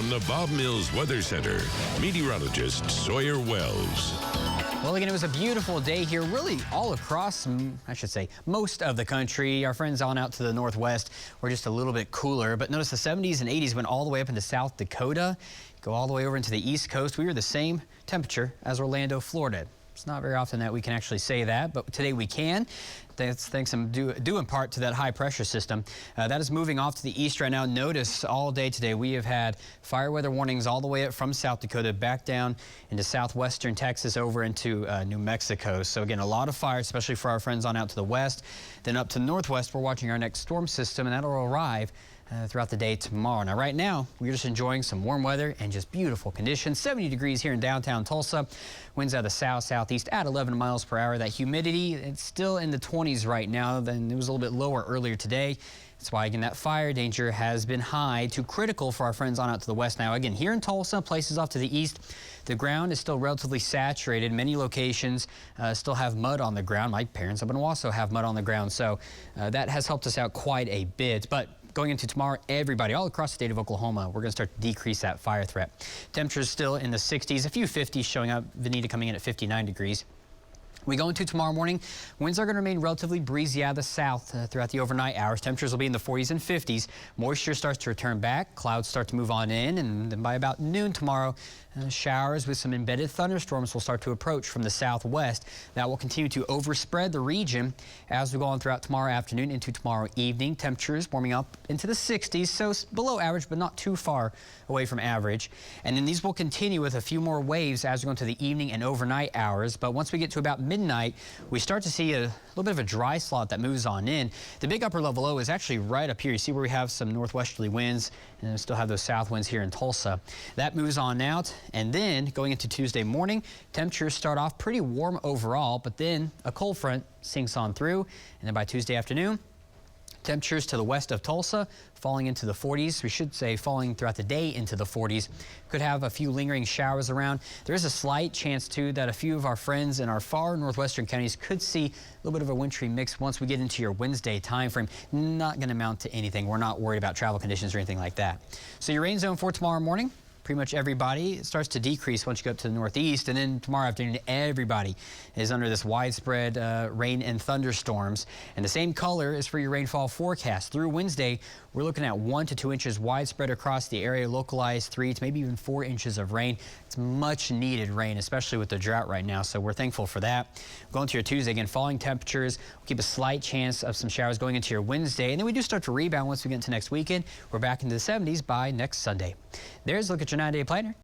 from the Bob Mills Weather Center, Meteorologist Sawyer Wells. Well, again, it was a beautiful day here, really all across, I should say, most of the country. Our friends on out to the northwest were just a little bit cooler, but notice the 70s and 80s went all the way up into South Dakota, go all the way over into the East Coast. We were the same temperature as Orlando, Florida. It's not very often that we can actually say that, but today we can. That's thanks due in part to that high pressure system. That is moving off to the east right now. Notice all day today we have had fire weather warnings all the way up from South Dakota back down into southwestern Texas over into New Mexico. So again, a lot of fire, especially for our friends on out to the west. Then up to the northwest, we're watching our next storm system, and that'll arrive throughout the day tomorrow. Now, right now, we're just enjoying some warm weather and just beautiful conditions. 70 degrees here in downtown Tulsa. Winds out of the south-southeast at 11 miles per hour. That humidity, it's still in the 20s right now. Then it was a little bit lower earlier today. That's why, again, that fire danger has been high to critical for our friends on out to the west. Now, again, here in Tulsa, places off to the east, the ground is still relatively saturated. Many locations still have mud on the ground. My parents up in Wausau have mud on the ground, so that has helped us out quite a bit. But going into tomorrow, everybody all across the state of Oklahoma, we're going to start to decrease that fire threat. Temperatures still in the 60s, a few 50s showing up. Veneta coming in at 59 degrees. We go into tomorrow morning. Winds are going to remain relatively breezy out of the south throughout the overnight hours. Temperatures will be in the 40s and 50s. Moisture starts to return back. Clouds start to move on in. And then by about noon tomorrow, showers with some embedded thunderstorms will start to approach from the southwest. That will continue to overspread the region as we go on throughout tomorrow afternoon into tomorrow evening. Temperatures warming up into the 60s, so below average, but not too far away from average. And then these will continue with a few more waves as we go into the evening and overnight hours. But once we get to about midnight, we start to see a little bit of a dry slot that moves on in. The big upper level low is actually right up here. You see where we have some northwesterly winds and we still have those south winds here in Tulsa. That moves on out, and then going into Tuesday morning, temperatures start off pretty warm overall, but then a cold front sinks on through, and then by Tuesday afternoon, temperatures to the west of Tulsa falling into the 40s. We should say falling throughout the day into the 40s. Could have a few lingering showers around. There is a slight chance, too, that a few of our friends in our far northwestern counties could see a little bit of a wintry mix once we get into your Wednesday time frame. Not going to amount to anything. We're not worried about travel conditions or anything like that. So your rain zone for tomorrow morning, pretty much everybody, it starts to decrease once you go up to the northeast, and then tomorrow afternoon everybody is under this widespread rain and thunderstorms. And the same color is for your rainfall forecast. Through Wednesday, we're looking at 1 to 2 inches widespread across the area, localized 3 to maybe even 4 inches of rain. It's much needed rain, especially with the drought right now, so we're thankful for that. Going to your Tuesday, again, falling temperatures. We'll keep a slight chance of some showers going into your Wednesday, and then we do start to rebound once we get into next weekend. We're back into the 70s by next Sunday. There's a look at your 9-day planner.